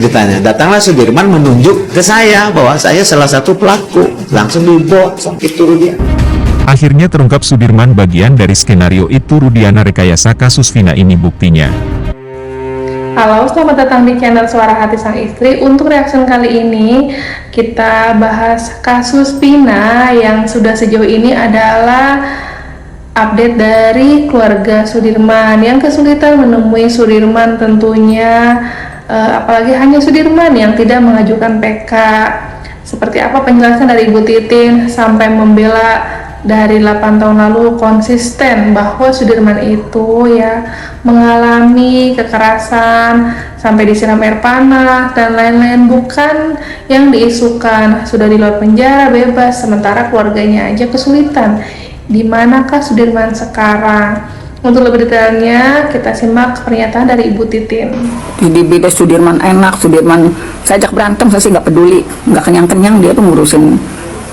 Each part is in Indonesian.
Ditanya, datanglah Sudirman menunjuk ke saya bahwa saya salah satu pelaku. Langsung dibawa sakit turun dia. Akhirnya terungkap Sudirman bagian dari skenario itu Rudiana rekayasa kasus Vina ini buktinya. Halo, selamat datang di channel Suara Hati Sang Istri. Untuk reaction kali ini, kita bahas kasus Vina yang sudah sejauh ini adalah update dari keluarga Sudirman yang kesulitan menemui Sudirman tentunya. Apalagi hanya Sudirman yang tidak mengajukan PK. Seperti apa penjelasan dari Ibu Titin sampai membela dari 8 tahun lalu konsisten bahwa Sudirman itu ya mengalami kekerasan sampai disiram air panas dan lain-lain, bukan yang diisukan sudah di luar penjara bebas, sementara keluarganya aja kesulitan. Di manakah Sudirman sekarang? Untuk lebih detailnya, kita simak pernyataan dari Ibu Titin. Jadi beda Sudirman enak, Sudirman saya ajak berantem, saya sih nggak peduli, nggak kenyang-kenyang, dia tuh ngurusin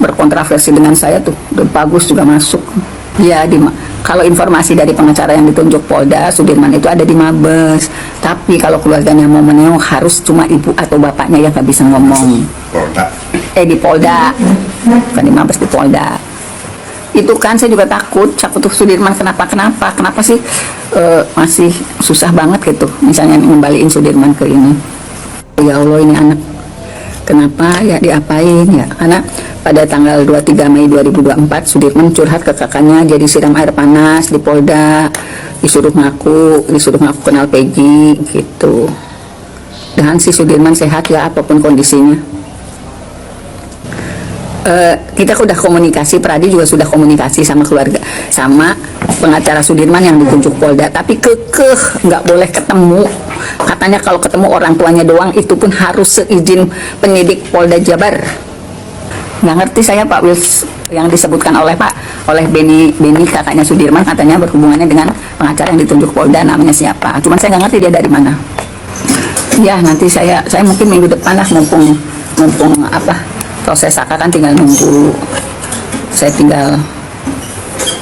berkontrafesi dengan saya tuh, udah bagus juga masuk. Ya, kalau informasi dari pengacara yang ditunjuk Polda, Sudirman itu ada di Mabes. Tapi kalau keluarganya mau menengok harus cuma ibu atau bapaknya yang nggak bisa ngomong. Polda. Di Polda, bukan di Mabes, di Polda. Itu kan saya juga takut tuh Sudirman kenapa sih masih susah banget gitu misalnya ngembaliin Sudirman ke ini. Ya Allah, ini anak kenapa ya diapain ya, karena pada tanggal 23 Mei 2024 Sudirman curhat ke kakaknya, jadi siram air panas di Polda, disuruh ngaku kenal Peggy gitu. Dan si Sudirman sehat ya apapun kondisinya. Kita udah komunikasi, Pradi juga sudah komunikasi sama keluarga, sama pengacara Sudirman yang ditunjuk Polda, tapi kekeh nggak boleh ketemu. Katanya kalau ketemu orang tuanya doang, itu pun harus seizin penyidik Polda Jabar. Nggak ngerti saya Pak Wils yang disebutkan oleh Beni kakaknya Sudirman, katanya berhubungannya dengan pengacara yang ditunjuk Polda, namanya siapa. Cuman saya nggak ngerti dia dari mana. Ya nanti saya mungkin minggu depan lah, mumpung proses akad kan tinggal nunggu. Saya tinggal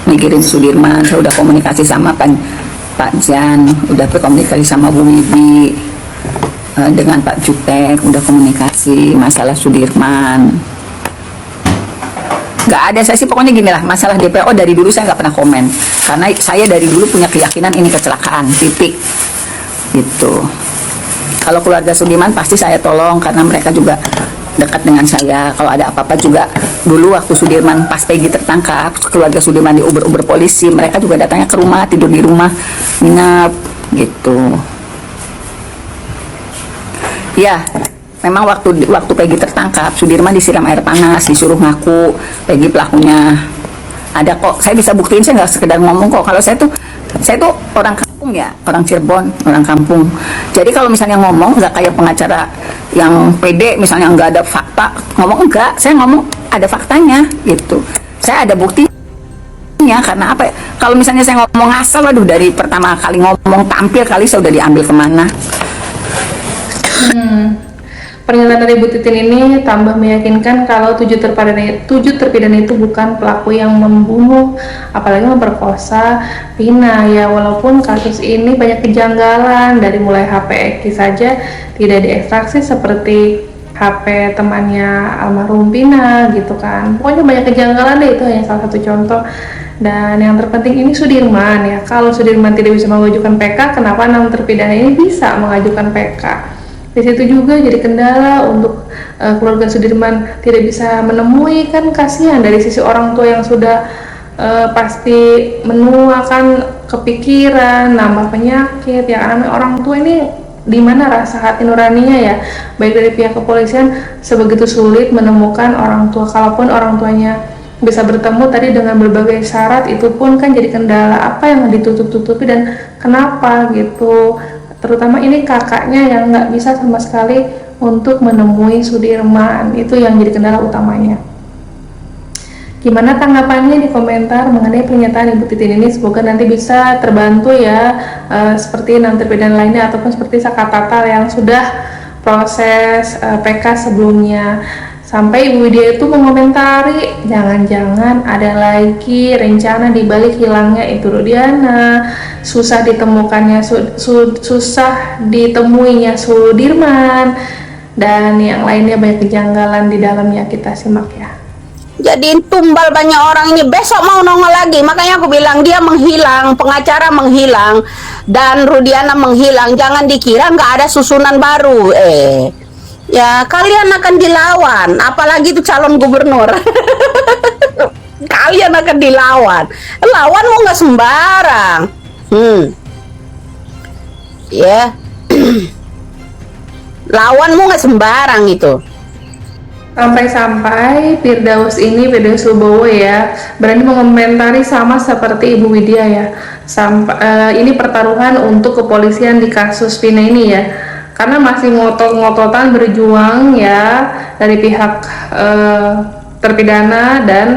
mikirin Sudirman. Saya udah komunikasi sama Pak Jan, udah berkomunikasi sama Bu Wibi, dengan Pak Jutek, udah komunikasi masalah Sudirman. Gak ada, saya sih pokoknya gini lah, masalah DPO dari dulu saya nggak pernah komen, karena saya dari dulu punya keyakinan ini kecelakaan, titik gitu. Kalau keluarga Sudirman pasti saya tolong, karena mereka juga dekat dengan saya. Kalau ada apa-apa juga, dulu waktu Sudirman pas Peggy tertangkap, keluarga Sudirman diuber-uber polisi, mereka juga datangnya ke rumah, tidur di rumah, nginap gitu. Ya, memang waktu Peggy tertangkap, Sudirman disiram air panas, disuruh ngaku Peggy pelakunya. Ada kok, saya bisa buktiin, saya nggak sekedar ngomong kok. Kalau saya tuh orang kampung ya, orang Cirebon, orang kampung. Jadi kalau misalnya ngomong nggak kayak pengacara yang pede, misalnya nggak ada fakta, ngomong enggak, saya ngomong ada faktanya gitu. Saya ada buktinya, karena apa? Kalau misalnya saya ngomong asal, waduh, dari pertama kali ngomong tampil kali saya udah diambil kemana. Pernyataan dari Bu Titin ini tambah meyakinkan kalau 7 terpidana itu bukan pelaku yang membunuh, apalagi memperkosa Vina ya. Walaupun kasus ini banyak kejanggalan, dari mulai HP Eki saja tidak diekstraksi seperti HP temannya almarhum Vina gitu kan. Pokoknya banyak kejanggalan deh, itu hanya salah satu contoh. Dan yang terpenting ini Sudirman ya. Kalau Sudirman tidak bisa mengajukan PK, kenapa 6 terpidana ini bisa mengajukan PK? Di situ juga jadi kendala untuk keluarga Sudirman tidak bisa menemui, kan kasihan dari sisi orang tua yang sudah pasti menua kan, kepikiran, nambah penyakit ya, karena orang tua ini di mana rasa hati nuraninya ya, baik dari pihak kepolisian sebegitu sulit menemukan orang tua. Kalaupun orang tuanya bisa bertemu tadi dengan berbagai syarat, itu pun kan jadi kendala, apa yang ditutup-tutupi dan kenapa gitu. Terutama ini kakaknya yang nggak bisa sama sekali untuk menemui Sudirman, itu yang jadi kendala utamanya. Gimana tanggapannya di komentar mengenai pernyataan Ibu Titin ini? Semoga nanti bisa terbantu ya, seperti 6 terpidana lainnya ataupun seperti Sakatatal yang sudah proses PK sebelumnya. Sampai Ibu Widya itu mengomentari, jangan-jangan ada lagi rencana dibalik hilangnya itu Rudiana, susah ditemukannya, susah ditemuinya Sudirman, dan yang lainnya banyak kejanggalan di dalamnya. Kita simak ya. Jadiin tumbal banyak orang ini, besok mau nongol lagi. Makanya aku bilang dia menghilang, pengacara menghilang, dan Rudiana menghilang. Jangan dikira nggak ada susunan baru. Ya kalian akan dilawan, apalagi itu calon gubernur. Kalian akan dilawan. Lawanmu nggak sembarang. Ya. Lawanmu nggak sembarang itu. Sampai-sampai Firdaus Wibowo ya berani mengomentari sama seperti Ibu Widya ya. Ini pertaruhan untuk kepolisian di kasus Vina ini ya, karena masih ngotot-ngototan berjuang ya dari pihak terpidana dan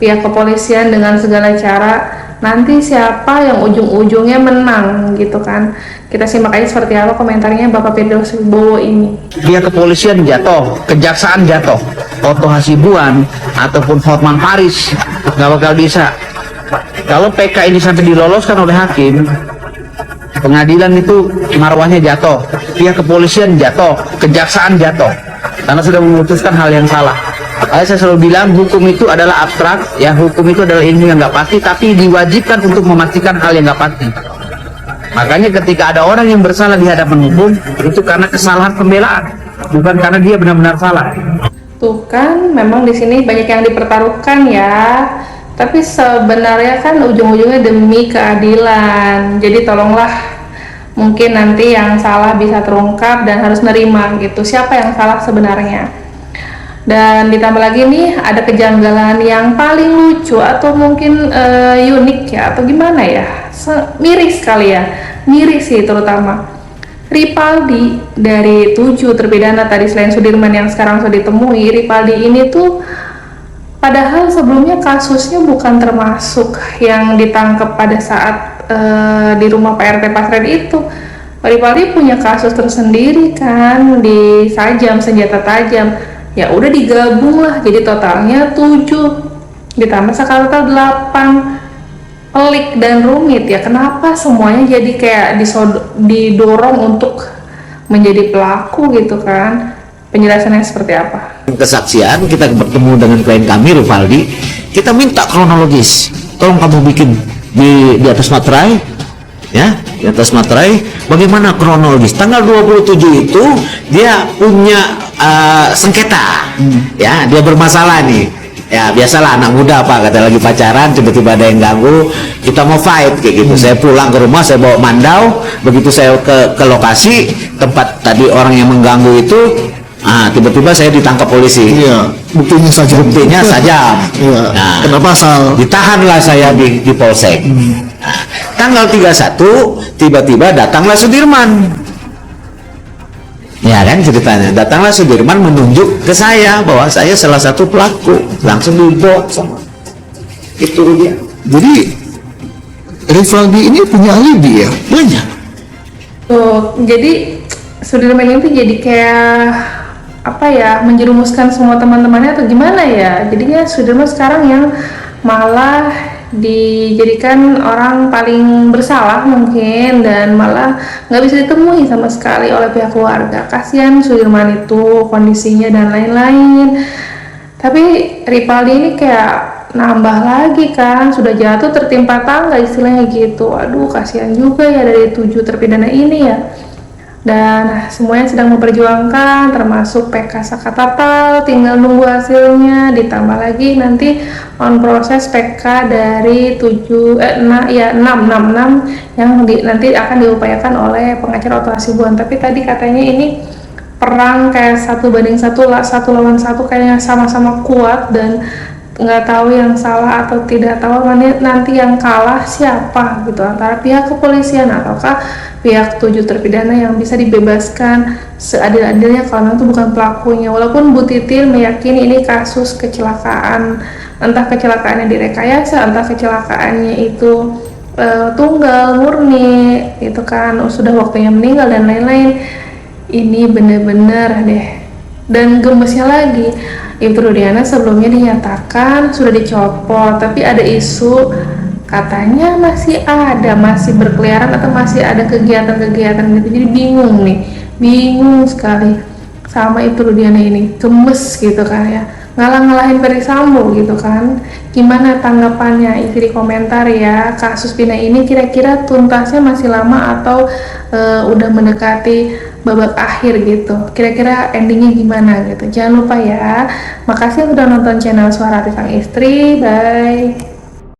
pihak kepolisian dengan segala cara. Nanti siapa yang ujung-ujungnya menang gitu kan. Kita simak aja seperti apa komentarnya Bapak Firdaus Wibowo ini. Pihak kepolisian jatuh, kejaksaan jatuh, Otto Hasibuan ataupun Hotman Paris nggak bakal bisa. Kalau PK ini sampai diloloskan oleh hakim, pengadilan itu marwahnya jatuh, pihak kepolisian jatuh, kejaksaan jatuh, karena sudah memutuskan hal yang salah. Saya selalu bilang hukum itu adalah abstrak, ya hukum itu adalah ilmu yang nggak pasti, tapi diwajibkan untuk memastikan hal yang nggak pasti. Makanya ketika ada orang yang bersalah di hadapan hukum, itu karena kesalahan pembelaan, bukan karena dia benar-benar salah. Tuh kan, memang di sini banyak yang dipertaruhkan ya. Tapi sebenarnya kan ujung-ujungnya demi keadilan. Jadi tolonglah, mungkin nanti yang salah bisa terungkap dan harus nerima gitu. Siapa yang salah sebenarnya? Dan ditambah lagi nih ada kejanggalan yang paling lucu atau mungkin unik ya, atau gimana ya, miris kali ya, miris sih terutama. Ripaldi dari 7 terpidana tadi selain Sudirman yang sekarang sudah ditemui, Ripaldi ini tuh padahal sebelumnya kasusnya bukan termasuk yang ditangkap pada saat di rumah Pak RT Pasren itu. Ripaldi punya kasus tersendiri kan di Sajam, senjata tajam. Ya udah digabung lah, jadi totalnya 7 ditambah sekarang 8. Pelik dan rumit ya, kenapa semuanya jadi kayak didorong untuk menjadi pelaku gitu kan. Penjelasannya seperti apa? Kesaksian kita bertemu dengan klien kami Rivaldi, kita minta kronologis, tolong kamu bikin di atas materai ya, di atas materai bagaimana kronologis tanggal 27 itu dia punya sengketa ya, dia bermasalah nih ya, biasalah anak muda apa, kata lagi pacaran tiba-tiba ada yang ganggu, kita mau fight kayak gitu. Saya pulang ke rumah, saya bawa mandau, begitu saya ke lokasi tempat tadi orang yang mengganggu itu, tiba-tiba saya ditangkap polisi. Iya, buktinya saja. Iya. Nah, kenapa pasal? Ditahanlah saya di polsek. Nah, tanggal 31 tiba-tiba datanglah Sudirman. Ya kan ceritanya, datanglah Sudirman menunjuk ke saya bahwa saya salah satu pelaku, langsung dibawa sama itu dia. Jadi Rivaldi ini punya alibi ya? Banyak. Tuh, jadi Sudirman itu jadi kayak apa ya, menjerumuskan semua teman-temannya atau gimana ya. Jadinya Sudirman sekarang yang malah dijadikan orang paling bersalah mungkin, dan malah nggak bisa ditemui sama sekali oleh pihak keluarga. Kasihan Sudirman itu kondisinya dan lain-lain. Tapi Ripaldi ini kayak nambah lagi kan, sudah jatuh tertimpa tangga istilahnya gitu. Aduh kasihan juga ya dari 7 terpidana ini ya. Dan semuanya sedang memperjuangkan, termasuk PK Sakatatal, tinggal nunggu hasilnya. Ditambah lagi nanti on proses PK dari 6 yang nanti akan diupayakan oleh pengacara Otto Hasibuan. Tapi tadi katanya ini perang kayak 1 banding 1 lawan 1, kayaknya sama-sama kuat, dan nggak tahu yang salah atau tidak tahu nanti yang kalah siapa gitu, antara pihak kepolisian ataukah pihak 7 terpidana yang bisa dibebaskan seadil-adilnya kalau itu bukan pelakunya. Walaupun Bu Titin meyakini ini kasus kecelakaan, entah kecelakaannya direkayasa, entah kecelakaannya itu tunggal murni itu kan sudah waktunya meninggal dan lain-lain. Ini bener-bener deh Dan gemesnya lagi, Ibu Rudiana sebelumnya dinyatakan sudah dicopot, tapi ada isu katanya masih berkeliaran atau masih ada kegiatan-kegiatan gitu. Jadi bingung sekali sama Ibu Rudiana ini, gemes gitu kan ya, ngalah-ngalahin Ferdy Sambo gitu kan. Gimana tanggapannya? Isi di komentar ya. Kasus Vina ini kira-kira tuntasnya masih lama atau udah mendekati babak akhir gitu, kira-kira endingnya gimana gitu. Jangan lupa ya. Makasih udah nonton channel Suara Hati Sang Istri. Bye.